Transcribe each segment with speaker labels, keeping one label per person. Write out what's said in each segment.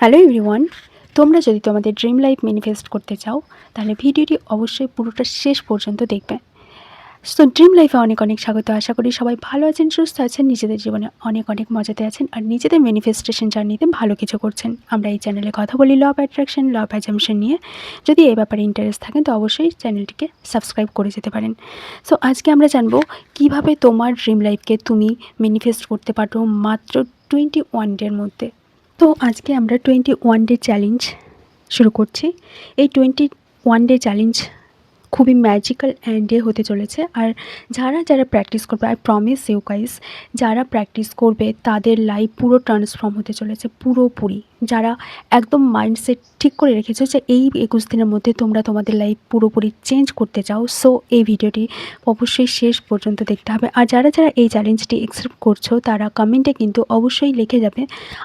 Speaker 1: Hello everyone, তোমরা যদি তোমাদের ড্রিম লাইফ ম্যানিফেস্ট করতে চাও তাহলে ভিডিওটি অবশ্যই পুরোটা শেষ পর্যন্ত দেখবে। সো ড্রিম লাইফে অনেক অনেক স্বাগত। আশা করি সবাই ভালো আছেন, সুস্থ আছেন, নিজেদের জীবনে অনেক অনেক মজাতে আছেন আর নিজেদের ম্যানিফেস্টেশন জার্নিতে ভালো কিছু করছেন। আমরা এই চ্যানেলে কথা বলি law of attraction, law of assumption নিয়ে। যদি এই ব্যাপারে ইন্টারেস্ট থাকেন তো অবশ্যই চ্যানেলটিকে সাবস্ক্রাইব করে যেতে পারেন। সো আজকে আমরা জানবো কিভাবে তোমার ড্রিম লাইফকে তুমি ম্যানিফেস্ট করতে পারো মাত্র 21 ডের মধ্যে। তো আজকে আমরা 21 ডে চ্যালেঞ্জ শুরু করছি। এই 21 ডে চ্যালেঞ্জ খুবই ম্যাজিক্যাল ডে হতে চলেছে। আর যারা যারা প্র্যাকটিস করবে, আই প্রমিস ইউ গাইস, যারা প্র্যাকটিস করবে তাদের লাইফ পুরো ট্রান্সফর্ম হতে চলেছে পুরোপুরি। যারা একদম মাইন্ডসেট ঠিক করে রেখেছো যে এই 21 দিনের মধ্যে তোমরা তোমাদের লাইফ পুরোপুরি চেঞ্জ করতে চাও, সো এই ভিডিওটি অবশ্যই শেষ পর্যন্ত দেখতে হবে। আর যারা যারা এই চ্যালেঞ্জটি অ্যাকসেপ্ট করছো তারা কমেন্টে কিন্তু অবশ্যই লিখে যাবে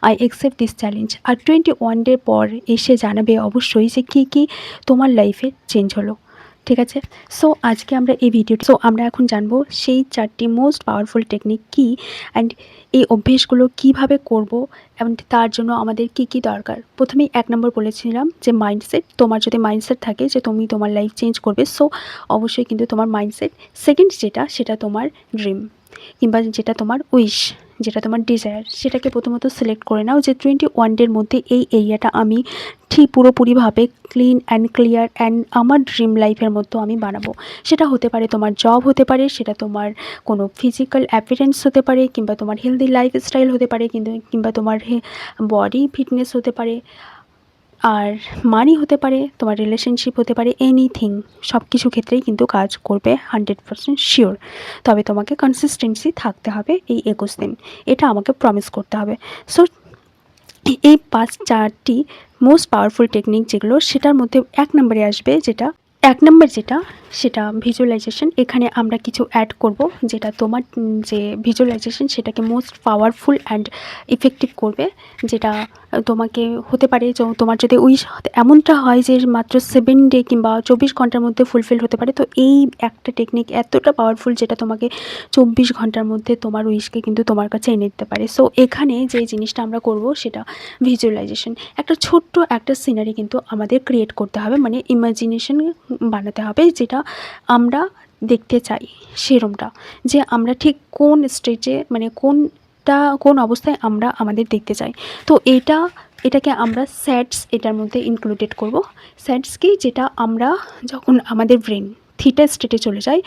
Speaker 1: আই অ্যাকসেপ্ট দিস চ্যালেঞ্জ। আর 21 ডে পর এসে জানাবে অবশ্যই যে কী কী তোমার লাইফে চেঞ্জ হলো। ঠিক আছে, সো আজকে আমরা এই ভিডিওটি আমরা এখন জানবো সেই 4টি মোস্ট পাওয়ারফুল টেকনিক কী অ্যান্ড এই অভ্যেসগুলো কিভাবে করব এবং তার জন্য আমাদের কি কি দরকার। প্রথমেই 1 নম্বর বলেছিলাম যে মাইন্ডসেট। তোমার যদি মাইন্ডসেট থাকে যে তুমি তোমার লাইফ চেঞ্জ করবে, সো অবশ্যই কিন্তু তোমার মাইন্ডসেট। সেকেন্ড যেটা, সেটা তোমার ড্রিম কিংবা যেটা তোমার উইশ, যেটা তোমার ডিজায়ার, সেটাকে প্রথমত সিলেক্ট করে নাও যে 21 ডের মধ্যে এই এরিয়াটা আমি ঠিক পুরোপুরিভাবে ক্লিন অ্যান্ড ক্লিয়ার অ্যান্ড আমার ড্রিম লাইফের মতো আমি বানাবো। সেটা হতে পারে তোমার জব হতে পারে, সেটা তোমার কোনো ফিজিক্যাল অ্যাপিয়ারেন্স হতে পারে, কিংবা তোমার হেলদি লাইফস্টাইল হতে পারে, কিংবা তোমার বডি ফিটনেস হতে পারে, আর মানি হতে পারে, তোমার রিলেশনশিপ হতে পারে, এনিথিং। সব কিছু ক্ষেত্রেই কিন্তু কাজ করবে 100% শিওর। তবে তোমাকে কনসিস্টেন্সি থাকতে হবে এই 21 দিন, এটা আমাকে প্রমিস করতে হবে। সো এই 4টি মোস্ট পাওয়ারফুল টেকনিক যেগুলো, সেটার মধ্যে 1 নম্বরে আসবে যেটা 1 নম্বর যেটা, সেটা ভিজুয়ালাইজেশন। এখানে আমরা কিছু অ্যাড করব যেটা তোমার যে ভিজুয়ালাইজেশন সেটাকে মোস্ট পাওয়ারফুল অ্যান্ড ইফেক্টিভ করবে। যেটা তোমাকে হতে পারে যে তোমার যদি উইশ এমনটা হয় যে মাত্র 7 ডে কিংবা 24 ঘন্টার মধ্যে ফুলফিল হতে পারে, তো এই একটা টেকনিক এতটা পাওয়ারফুল যেটা তোমাকে 24 ঘন্টার মধ্যে তোমার উইশকে কিন্তু তোমার কাছে এনে দিতে পারে। সো এখানে যে জিনিসটা আমরা করব সেটা ভিজুয়ালাইজেশন। একটা ছোট্ট একটা সিনারি কিন্তু আমাদের ক্রিয়েট করতে হবে, মানে ইমাজিনেশন বানাতে হবে যেটা আমরা দেখতে চাই সেরমটা, যে আমরা ঠিক কোন স্টেজে, মানে কোন অবস্থায় আমরা আমাদের দেখতে চাই। তো এটাকে আমরা স্যাটস এটার মধ্যে ইনক্লুডেড করব। স্যাটস কি, যেটা আমরা যখন আমাদের ব্রেন থিটা স্টেটে চলে যায়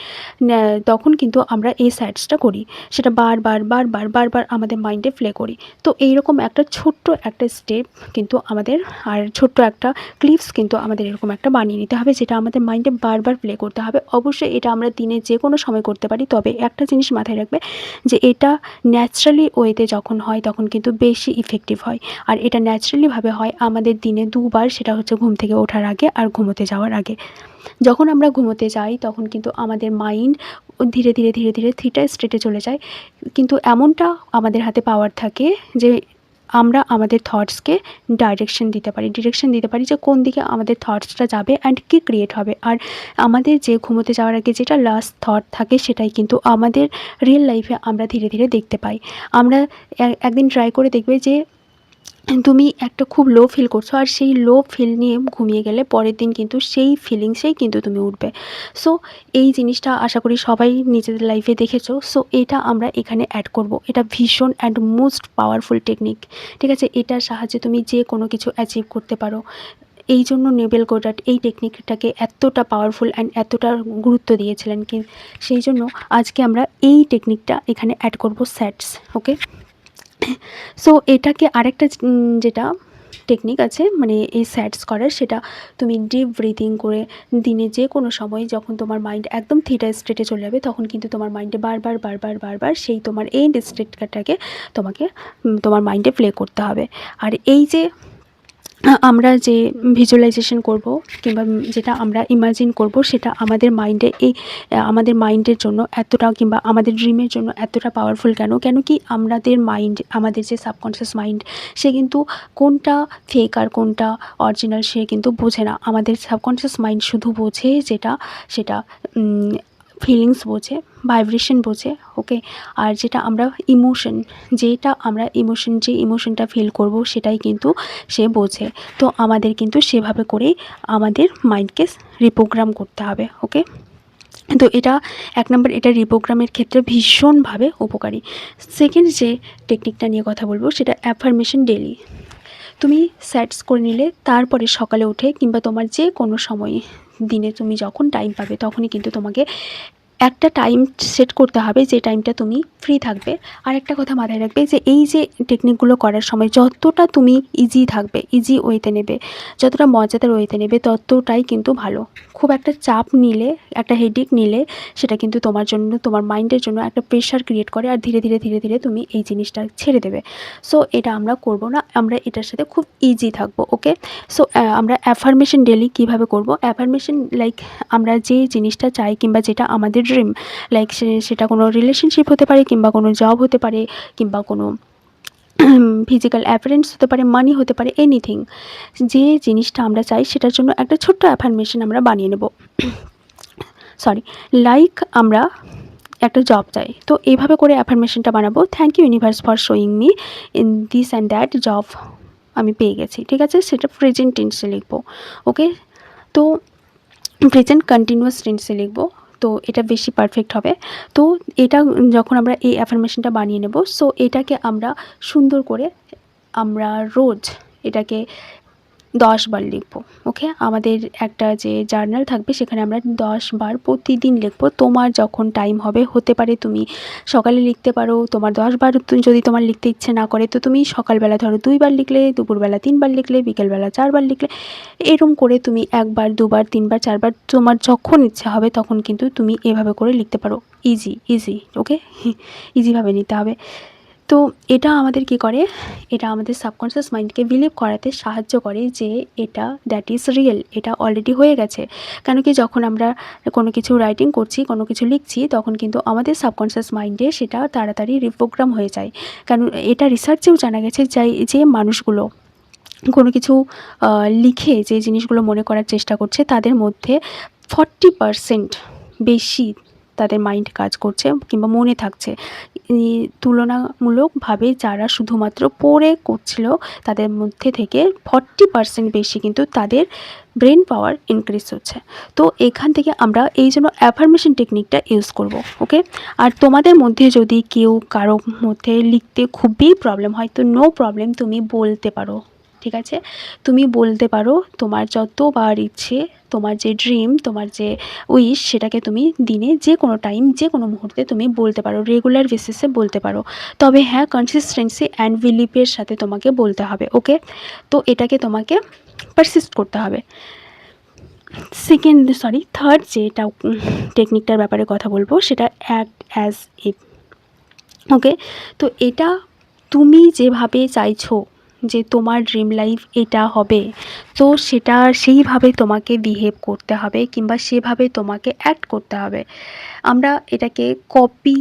Speaker 1: তখন কিন্তু আমরা এই স্যাটসটা করি, সেটা বারবার আমাদের মাইন্ডে প্লে করি। তো এইরকম একটা ছোট্ট একটা স্টেপ কিন্তু আমাদের, আর ছোট্ট একটা ক্লিপস কিন্তু আমাদের এরকম একটা বানিয়ে নিতে হবে যেটা আমাদের মাইন্ডে বারবার প্লে করতে হবে। অবশ্যই এটা আমরা দিনে যে কোনো সময় করতে পারি, তবে একটা জিনিস মাথায় রাখবে যে এটা ন্যাচারালি ওয়েতে যখন হয় তখন কিন্তু বেশি ইফেক্টিভ হয়। আর এটা ন্যাচারালিভাবে হয় আমাদের দিনে 2 বার, সেটা হচ্ছে ঘুম থেকে ওঠার আগে আর ঘুমোতে যাওয়ার আগে। যখন আমরা ঘুমোতে যাই তখন কিন্তু আমাদের মাইন্ড ধীরে ধীরে থিটা স্টেটে চলে যায়, কিন্তু এমনটা আমাদের হাতে পাওয়ার থাকে যে আমরা আমাদের থটসকে ডিরেকশন দিতে পারি যে কোন দিকে আমাদের থটসটা যাবে অ্যান্ড কী ক্রিয়েট হবে। আর আমাদের যে ঘুমোতে যাওয়ার আগে যেটা লাস্ট থট থাকে সেটাই কিন্তু আমাদের রিয়েল লাইফে আমরা ধীরে ধীরে দেখতে পাই। আমরা একদিন ট্রাই করে দেখবে যে তুমি একটা খুব লো ফিল করছো, আর সেই লো ফিল নিয়ে ঘুমিয়ে গেলে পরের দিন কিন্তু সেই ফিলিংসেই কিন্তু তুমি উঠবে। সো এই জিনিসটা আশা করি সবাই নিজেদের লাইফে দেখেছো। সো এটা আমরা এখানে অ্যাড করব। এটা ভীষণ অ্যান্ড মোস্ট পাওয়ারফুল টেকনিক। ঠিক আছে, এটার সাহায্যে তুমি যে কোনো কিছু অ্যাচিভ করতে পারো। এই জন্য নেবেল গোডার্ড এই টেকনিকটাকে এতটা পাওয়ারফুল অ্যান্ড এতটা গুরুত্ব দিয়েছিলেন কি, সেই জন্য আজকে আমরা এই টেকনিকটা এখানে অ্যাড করব, স্যাটস। ওকে, সো এটাকে আরেকটা যেটা টেকনিক আছে মানে এই স্যাটস করার, সেটা তুমি ডিপ ব্রিদিং করে দিনে যে কোনো সময় যখন তোমার মাইন্ড একদম থিটা স্টেটে চলে যাবে তখন কিন্তু তোমার মাইন্ডে বারবার সেই তোমার এই স্টেটটাকে তোমাকে তোমার মাইন্ডে প্লে করতে হবে। আর এই যে আমরা যে ভিজুয়ালাইজেশন করব কিংবা যেটা আমরা ইমাজিন করব সেটা আমাদের মাইন্ডে আমাদের মাইন্ডের জন্য এতটা, কিংবা আমাদের ড্রিমের জন্য এতটা পাওয়ারফুল কেন কি আমাদের মাইন্ড, আমাদের যে সাবকনশিয়াস মাইন্ড, সে কিন্তু কোনটা ফেক আর কোনটা অরিজিনাল সে কিন্তু বোঝে না। আমাদের সাবকনশিয়াস মাইন্ড শুধু বোঝে সেটা ফিলিংস বোঝে, ভাইব্রেশন বোঝে, ওকে। আর যেটা আমরা ইমোশন যে ইমোশনটা ফিল করব সেটাই কিন্তু সে বোঝে। তো আমাদের কিন্তু সেভাবে করেই আমাদের মাইন্ডকে রিপ্রোগ্রাম করতে হবে, ওকে। তো এটা ১ নম্বর, এটা রিপ্রোগ্রামের ক্ষেত্রে ভীষণভাবে উপকারী। সেকেন্ড যে টেকনিকটা নিয়ে কথা বলবো সেটা অ্যাফার্মেশন ডেইলি। তুমি সেটস করে নিলে, তারপরে সকালে উঠে কিংবা তোমার যে কোনো সময়ে দিনে তুমি যখন টাইম পাবে তখনই কিন্তু তোমাকে একটা টাইম সেট করতে হবে, যে টাইমটা তুমি ফ্রি থাকবে। আর একটা কথা মাথায় রাখবে যে এই যে টেকনিকগুলো করার সময় যতটা তুমি ইজি থাকবে, ইজি ওয়েতে নেবে, যতটা মজাদার ওয়েতে নেবে ততটাই কিন্তু ভালো। খুব একটা চাপ নিলে, একটা হেডেক নিলে সেটা কিন্তু তোমার জন্য, তোমার মাইন্ডের জন্য একটা প্রেশার ক্রিয়েট করে, আর ধীরে ধীরে ধীরে ধীরে তুমি এই জিনিসটা ছেড়ে দেবে। সো এটা আমরা করব না, আমরা এটার সাথে খুব ইজি থাকবো, ওকে। সো আমরা অ্যাফার্মেশন ডেইলি কীভাবে করব? অ্যাফার্মেশন লাইক আমরা যে জিনিসটা চাই কিংবা যেটা আমাদের ড্রিম, লাইক সেটা কোনো রিলেশনশিপ হতে পারে কিংবা কোনো জব হতে পারে কিংবা কোনো ফিজিক্যাল অ্যাপিয়ারেন্স হতে পারে, মানি হতে পারে, এনিথিং। যে জিনিসটা আমরা চাই সেটার জন্য একটা ছোট্ট অ্যাফার্মেশন আমরা বানিয়ে নেব। সরি, লাইক আমরা একটা জব চাই, তো এইভাবে করে অ্যাফার্মেশনটা বানাবো, thank you universe for showing me in this and that job আমি পেয়ে গেছি, ঠিক আছে। সেটা প্রেজেন্ট টেন্সে লিখবো, ওকে। তো প্রেজেন্ট কন্টিনিউয়াস টেন্সে লিখবো, তো এটা বেশি পারফেক্ট হবে। তো এটা যখন আমরা এই অ্যাফার্মেশনটা বানিয়ে নেব, সো এটাকে আমরা সুন্দর করে আমরা রোজ এটাকে 10 বার লিখব, ওকে। আমাদের একটা যে জার্নাল থাকবে সেখানে আমরা 10 বার প্রতিদিন লিখব। তোমার যখন টাইম হবে, হতে পারে তুমি সকালে লিখতে পারো, তোমার 10 বার যদি তোমার লিখতে ইচ্ছে না করে তো তুমি সকালবেলা ধরো 2 বার লিখলে, দুপুরবেলা 3 বার লিখলে, বিকেলবেলা 4 বার লিখলে, এরকম করে তুমি 1 বার 2 বার 3 বার 4 বার তোমার যখন ইচ্ছা হবে তখন কিন্তু তুমি এভাবে করে লিখতে পারো। ইজি, ওকে। ইজিভাবে নিতে হবে। তো এটা আমাদের কি করে, এটা আমাদের সাবকনশিয়াস মাইন্ডকে বিলিভ করাতে সাহায্য করে যে এটা দ্যাট ইজ রিয়েল, এটা অলরেডি হয়ে গেছে। কেন কি, যখন আমরা কোনো কিছু রাইটিং করছি, কোনো কিছু লিখছি, তখন কিন্তু আমাদের সাবকনশিয়াস মাইন্ডে সেটা তাড়াতাড়ি রিপ্রোগ্রাম হয়ে যায়। কারণ এটা রিসার্চেও জানা গেছে যে মানুষগুলো কোনো কিছু লিখে যে জিনিসগুলো মনে করার চেষ্টা করছে তাদের মধ্যে 40% বেশি তাদের মাইন্ড কাজ করছে কিংবা মনে থাকছে, তুলনামূলকভাবে যারা শুধুমাত্র পড়ে করছিল তাদের মধ্যে থেকে 40% বেশি কিন্তু তাদের ব্রেন পাওয়ার ইনক্রিজ হচ্ছে। তো এখান থেকে আমরা এই জন্য অ্যাফার্মেশন টেকনিকটা ইউজ করব, ওকে। আর তোমাদের মধ্যে যদি কারো মধ্যে লিখতে খুবই প্রবলেম হয়, তো নো প্রবলেম, তুমি বলতে পারো, ঠিক আছে। তুমি বলতে পারো তোমার যতবার ইচ্ছে, তোমার যে ড্রিম, তোমার যে উইশ, সেটাকে তুমি দিনে যে কোনো টাইম, যে কোনো মুহূর্তে তুমি বলতে পারো, রেগুলার বেসিসে বলতে পারো। তবে হ্যাঁ, কনসিস্টেন্সি অ্যান্ড বিলিফের সাথে তোমাকে বলতে হবে, ওকে। তো এটাকে তোমাকে পারসিস্ট করতে হবে। থার্ড যেটা টেকনিকটার ব্যাপারে কথা বলবো সেটা অ্যাক্ট অ্যাজ ইফ, ওকে। তো এটা তুমি যেভাবে চাইছো যে তোমার ড্রিম লাইফ এটা হবে, তো সেটা সেইভাবে তোমাকে বিহেভ করতে হবে কিংবা সেভাবে তোমাকে অ্যাক্ট করতে হবে। আমরা এটাকে কপি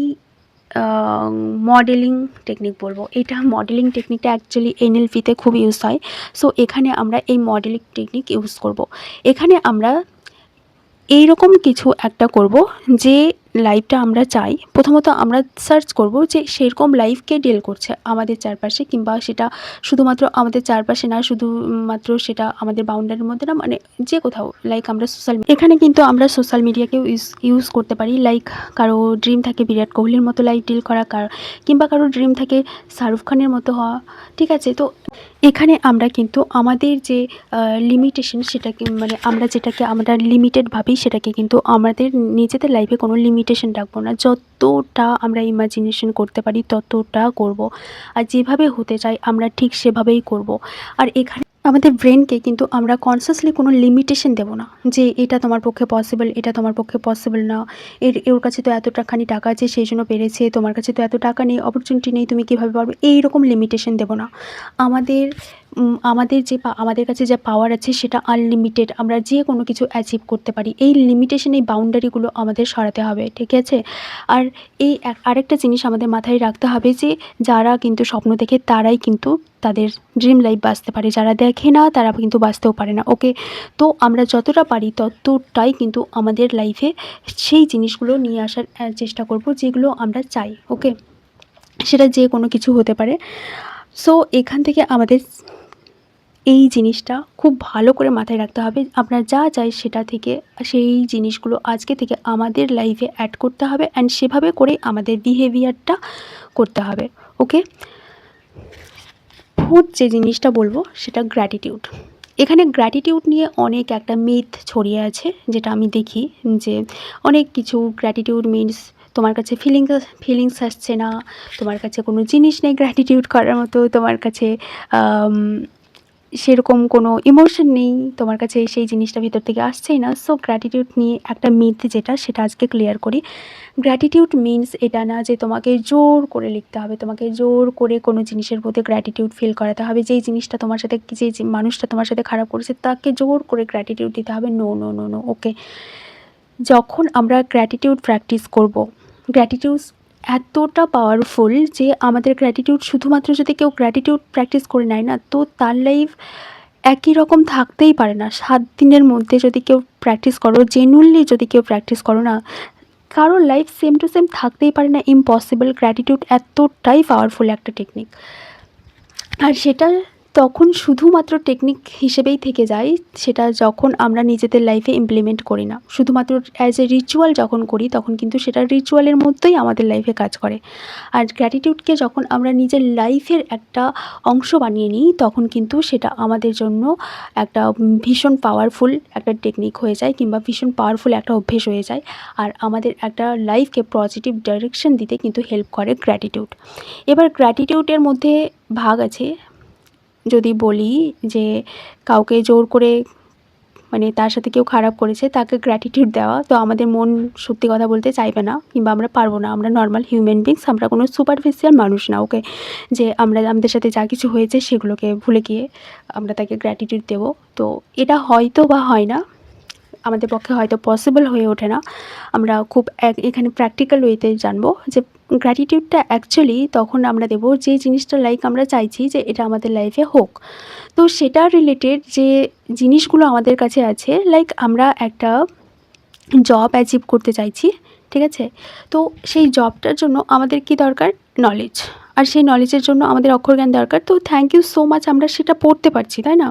Speaker 1: মডেলিং টেকনিক বলবো। এটা মডেলিং টেকনিকটা অ্যাকচুয়ালি এনএলপিতে খুব ইউজ হয়। সো এখানে আমরা এই মডেলিং টেকনিক ইউজ করব। এখানে আমরা এইরকম কিছু একটা করব যে লাইফটা আমরা চাই। প্রথমত আমরা সার্চ করব যে সেরকম লাইফকে ডিল করছে আমাদের চারপাশে, কিংবা সেটা শুধুমাত্র আমাদের চারপাশে না, শুধুমাত্র সেটা আমাদের বাউন্ডারির মধ্যে না, মানে যে কোথাও। লাইক আমরা এখানে কিন্তু আমরা সোশ্যাল মিডিয়াকেও ইউজ করতে পারি। লাইক কারো ড্রিম থাকে বিরাট কোহলির মতো লাইফ ডিল করা, কিংবা কারো ড্রিম থাকে শাহরুখ খানের মতো হওয়া, ঠিক আছে। তো এখানে আমরা কিন্তু আমাদের যে লিমিটেশন, সেটাকে মানে আমরা যেটাকে আমরা লিমিটেড ভাবি, সেটাকে কিন্তু আমাদের নিজেদের লাইফে কোনো লিমিটেশন রাখবো না। যতটা আমরা ইমাজিনেশন করতে পারি ততটা করব, আর যেভাবে হতে চাই আমরা ঠিক সেভাবেই করব। আর এখানে আমাদের ব্রেনকে কিন্তু আমরা কনসিয়াসলি কোনো লিমিটেশন দেবো না যে এটা তোমার পক্ষে পসিবল, এটা তোমার পক্ষে পসিবল না, ওর কাছে তো এতটাখানি টাকা আছে সেই জন্য পেরেছে, তোমার কাছে তো এত টাকা নেই, অপরচুনিটি নেই, তুমি কীভাবে পারবে, এইরকম লিমিটেশন দেবো না। আমাদের আমাদের কাছে যে পাওয়ার আছে সেটা আনলিমিটেড, আমরা যে কোনো কিছু অ্যাচিভ করতে পারি। এই লিমিটেশন, এই বাউন্ডারিগুলো আমাদের সরাতে হবে, ঠিক আছে? আর আরেকটা জিনিস আমাদের মাথায় রাখতে হবে যে যারা কিন্তু স্বপ্ন দেখে তারাই কিন্তু তাদের ড্রিম লাইফ বাঁচতে পারে, যারা দেখে না তারা কিন্তু বাঁচতেও পারে না, ওকে? তো আমরা যতটা পারি ততটাই কিন্তু আমাদের লাইফে সেই জিনিসগুলো নিয়ে আসার চেষ্টা করব যেগুলো আমরা চাই, ওকে? সেটা যে কোনো কিছু হতে পারে। সো এখান থেকে আমাদের এই জিনিসটা খুব ভালো করে মাথায় রাখতে হবে, আমরা যা চাই সেটা থেকে সেই জিনিসগুলো আজকে থেকে আমাদের লাইফে অ্যাড করতে হবে, অ্যান্ড সেভাবে করে আমাদের বিহেভিয়ারটা করতে হবে, ওকে? ফোর্থ যে জিনিসটা বলবো সেটা গ্র্যাটিটিউড। এখানে গ্র্যাটিটিউড নিয়ে অনেক একটা মিথ ছড়িয়ে আছে, যেটা আমি দেখি যে অনেক কিছু গ্র্যাটিটিউড মিনস তোমার কাছে ফিলিংস আসছে না, তোমার কাছে কোনো জিনিস নেই গ্র্যাটিটিউড করার মতো, তোমার কাছে সেরকম কোনো ইমোশন নেই, তোমার কাছে সেই জিনিসটা ভিতর থেকে আসছেই না। সো গ্র্যাটিটিউড নিয়ে একটা মিথ সেটা আজকে ক্লিয়ার করি। গ্র্যাটিটিউড মিনস এটা না যে তোমাকে জোর করে লিখতে হবে, তোমাকে জোর করে কোনো জিনিসের প্রতি গ্র্যাটিটিউড ফিল করাতে হবে, যেই জিনিসটা তোমার সাথে যে মানুষটা তোমার সাথে খারাপ করেছে তাকে জোর করে গ্র্যাটিটিউড দিতে হবে, নো নো নো নো, ওকে? যখন আমরা গ্র্যাটিটিউড প্র্যাকটিস করব, গ্র্যাটিটিউড এতটা পাওয়ারফুল যে আমাদের গ্র্যাটিটিউড শুধুমাত্র যদি কেউ গ্র্যাটিটিউড প্র্যাকটিস করে নেয় না, তো তার লাইফ একই রকম থাকতেই পারে না। 7 দিনের মধ্যে যদি কেউ প্র্যাকটিস করো, জেনুইনলি যদি কেউ প্র্যাকটিস করো না, কারোর লাইফ সেম টু সেম থাকতেই পারে না, ইম্পসিবল। গ্র্যাটিটিউড এতটাই পাওয়ারফুল একটা টেকনিক, আর সেটা তখন শুধুমাত্র টেকনিক হিসেবেই থেকে যায় সেটা যখন আমরা নিজেদের লাইফে ইমপ্লিমেন্ট করি না, শুধুমাত্র অ্যাজ এ রিচুয়াল যখন করি তখন কিন্তু সেটা রিচুয়ালের মধ্যেই আমাদের লাইফে কাজ করে। আর গ্র্যাটিটিউডকে যখন আমরা নিজের লাইফের একটা অংশ বানিয়ে নিই তখন কিন্তু সেটা আমাদের জন্য একটা ভীষণ পাওয়ারফুল একটা টেকনিক হয়ে যায়, কিংবা ভীষণ পাওয়ারফুল একটা অভ্যেস হয়ে যায়, আর আমাদের একটা লাইফকে পজিটিভ ডাইরেকশন দিতে কিন্তু হেল্প করে গ্র্যাটিটিউড। এবার গ্র্যাটিটিউডের মধ্যে ভাগ আছে। যদি বলি যে কাউকে জোর করে, মানে তার সাথে কেউ খারাপ করেছে তাকে গ্র্যাটিটিউড দেওয়া, তো আমাদের মন সত্যি কথা বলতে চাইবে না, কিংবা আমরা পারবো না, আমরা নর্মাল হিউম্যান বিংস, আমরা কোনো সুপারফিশিয়াল মানুষ না, ওকে? যে আমরা আমাদের সাথে যা কিছু হয়েছে সেগুলোকে ভুলে গিয়ে আমরা তাকে গ্র্যাটিটিউড দেবো। তো এটা হয়তো বা হয় না, আমাদের পক্ষে হয়তো পসিবল হয়ে ওঠে না। আমরা খুব এখানে প্র্যাকটিক্যাল ওয়েতে জানবো যে গ্র্যাটিটিউডটা অ্যাকচুয়ালি তখন আমরা দেবো যে জিনিসটা লাইক আমরা চাইছি যে এটা আমাদের লাইফে হোক। তো সেটা রিলেটেড যে জিনিসগুলো আমাদের কাছে আছে, লাইক আমরা একটা জব অ্যাচিভ করতে চাইছি, ঠিক আছে? তো সেই জবটার জন্য আমাদের কি দরকার? নলেজ। আর সেই নলেজের জন্য আমাদের অক্ষরজ্ঞান দরকার। তো থ্যাংক ইউ সো মাচ, আমরা সেটা পড়তে পারছি, তাই না?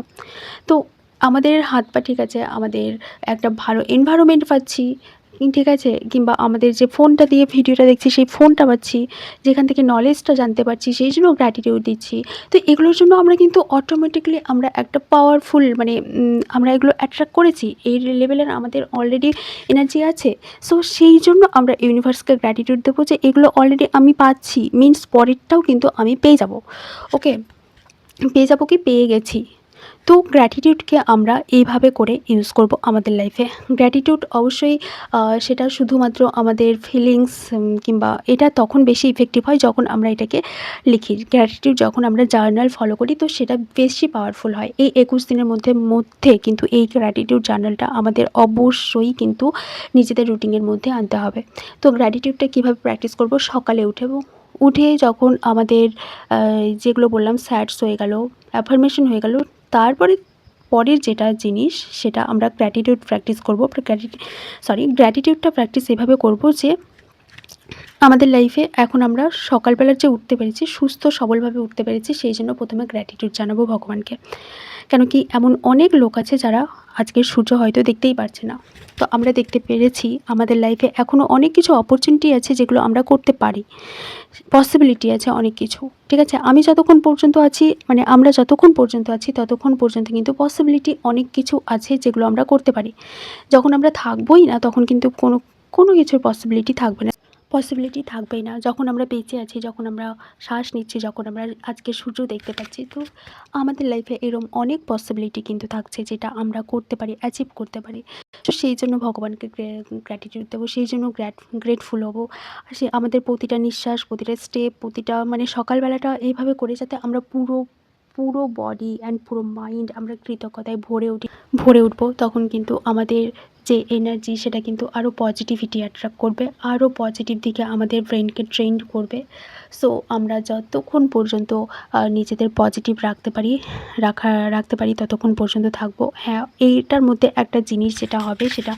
Speaker 1: তো আমাদের হাত পা ঠিক আছে, আমাদের একটা ভালো এনভায়রনমেন্ট পাচ্ছি, ঠিক আছে? কিংবা আমাদের যে ফোনটা দিয়ে ভিডিওটা দেখছি সেই ফোনটা পাচ্ছি, যেখান থেকে নলেজটা জানতে পারছি, সেই জন্য গ্র্যাটিটিউড দিচ্ছি। তো এগুলোর জন্য আমরা কিন্তু অটোমেটিক্যালি আমরা একটা পাওয়ারফুল, মানে আমরা এগুলো অ্যাট্রাক্ট করেছি, এই লেভেলের আমাদের অলরেডি এনার্জি আছে। সো সেই জন্য আমরা ইউনিভার্সকে গ্র্যাটিটিউড দেবো যে এগুলো অলরেডি আমি পাচ্ছি, মিনস পরেরটাও কিন্তু আমি পেয়ে যাব, ওকে? পেয়ে যাবো কি পেয়ে গেছি। তো গ্র্যাটিটিউডকে আমরা এইভাবে করে ইউজ করব আমাদের লাইফে। গ্র্যাটিটিউড অবশ্যই সেটা শুধুমাত্র আমাদের ফিলিংস, কিংবা এটা তখন বেশি ইফেক্টিভ হয় যখন আমরা এটাকে লিখি। গ্র্যাটিটিউড যখন আমরা জার্নাল ফলো করি তো সেটা বেশি পাওয়ারফুল হয়। এই 21 দিনের মধ্যে কিন্তু এই গ্র্যাটিটিউড জার্নালটা আমাদের অবশ্যই কিন্তু নিজেদের রুটিনের মধ্যে আনতে হবে। তো গ্র্যাটিটিউডটা কীভাবে প্র্যাকটিস করব? সকালে উঠে যখন আমাদের যেগুলো বললাম স্যাডস হয়ে গেল, অ্যাফার্মেশন হয়ে গেল, তারপরে পরের যেটা জিনিস সেটা আমরা গ্র্যাটিটিউড প্র্যাকটিস করব। গ্র্যাটিটিউডটা প্র্যাকটিস এভাবে করব যে আমাদের লাইফে এখন আমরা সকালবেলার যে উঠতে পেরেছি, সুস্থ সবলভাবে উঠতে পেরেছি, সেই জন্য প্রথমে গ্র্যাটিটিউড জানাবো ভগবানকে। কেন কি এমন অনেক লোক আছে যারা আজকের সূর্য হয়তো দেখতেই পারছে না, তো আমরা দেখতে পেরেছি। আমাদের লাইফে এখনও অনেক কিছু অপরচুনিটি আছে যেগুলো আমরা করতে পারি, পসিবিলিটি আছে অনেক কিছু, ঠিক আছে? আমি যতক্ষণ পর্যন্ত আছি, মানে আমরা যতক্ষণ পর্যন্ত আছি ততক্ষণ পর্যন্ত কিন্তু পসিবিলিটি অনেক কিছু আছে যেগুলো আমরা করতে পারি। যখন আমরা থাকবোই না তখন কিন্তু কোনো কিছুর পসিবিলিটি থাকবেই না। যখন আমরা বেঁচে আছি, যখন আমরা শ্বাস নিচ্ছি, যখন আমরা আজকে সূর্য দেখতে পাচ্ছি, তো আমাদের লাইফে এরকম অনেক পসিবিলিটি কিন্তু থাকছে যেটা আমরা করতে পারি, অ্যাচিভ করতে পারি। তো সেই জন্য ভগবানকে গ্র্যাটিটিউড দেবো, সেই জন্য গ্রেটফুল হবো। আর সে আমাদের প্রতিটা নিঃশ্বাস, প্রতিটা স্টেপ, প্রতিটা মানে সকালবেলাটা এইভাবে করে যাতে আমরা পুরো পুরো বডি অ্যান্ড পুরো মাইন্ড আমরা কৃতজ্ঞতায় ভরে উঠবো, তখন কিন্তু আমাদের যে এনার্জি সেটা কিন্তু আরও পজিটিভিটি অ্যাট্রাক্ট করবে, আরও পজিটিভ দিকে আমাদের ব্রেনকে ট্রেন্ড করবে। সো আমরা যতক্ষণ পর্যন্ত নিজেদের পজিটিভ রাখতে পারি ততক্ষণ পর্যন্ত থাকবো। হ্যাঁ, এইটার মধ্যে একটা জিনিস যেটা হবে সেটা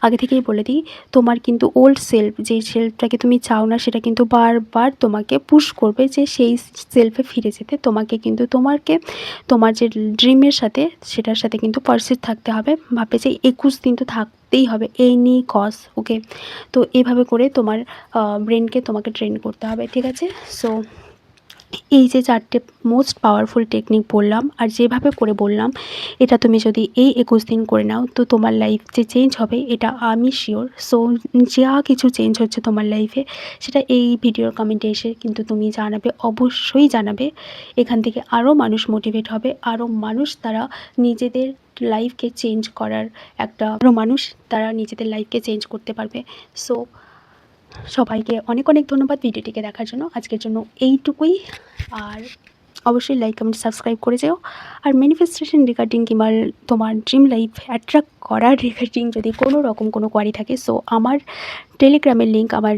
Speaker 1: আগে থেকেই বলে দিই, তোমার কিন্তু ওল্ড সেলফ, যে সেলফটাকে তুমি চাও না, সেটা কিন্তু বারবার তোমাকে পুশ করবে যে সেই সেলফে ফিরে যেতে। তোমার যে ড্রিমের সাথে, সেটার সাথে কিন্তু পারসিস্ট থাকতে হবে। ভাববে যে 21 দিন তো থাকতেই হবে, এনি কজ, ওকে। তো এইভাবে করে তোমার ব্রেনকে তোমাকে ট্রেন করতে হবে, ঠিক আছে? সো এই যে 4টে মোস্ট পাওয়ারফুল টেকনিক বললাম, আর যেভাবে করে বললাম, এটা তুমি যদি এই 21 দিন করে নাও, তো তোমার লাইফ যে চেঞ্জ হবে এটা আমি শিওর। সো যা কিছু চেঞ্জ হচ্ছে তোমার লাইফে, সেটা এই ভিডিওর কমেন্টে এসে কিন্তু তুমি জানাবে, অবশ্যই জানাবে। এখান থেকে আরও মানুষ মোটিভেট হবে, আরও মানুষ তারা নিজেদের লাইফকে চেঞ্জ করতে পারবে। সো সবাইকে অনেক অনেক ধন্যবাদ ভিডিওটিকে দেখার জন্য। আজকের জন্য এইটুকুই। আর অবশ্যই লাইক, কমেন্ট, সাবস্ক্রাইব করে যেও। আর ম্যানিফেস্টেশন রিগার্ডিং কিংবা তোমার ড্রিম লাইফ অ্যাট্রাক্ট করার রিগার্ডিং যদি কোনো রকম কোনো কোয়ারি থাকে, সো আমার টেলিগ্রামের লিঙ্ক আমার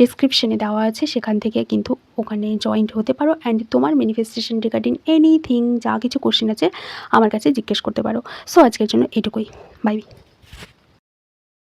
Speaker 1: ডিসক্রিপশনে দেওয়া আছে, সেখান থেকে কিন্তু ওখানে জয়েন্ট হতে পারো। অ্যান্ড তোমার ম্যানিফেস্টেশন রিগার্ডিং এনিথিং, যা কিছু কোশ্চেন আছে আমার কাছে জিজ্ঞেস করতে পারো। সো আজকের জন্য এইটুকুই, বাই।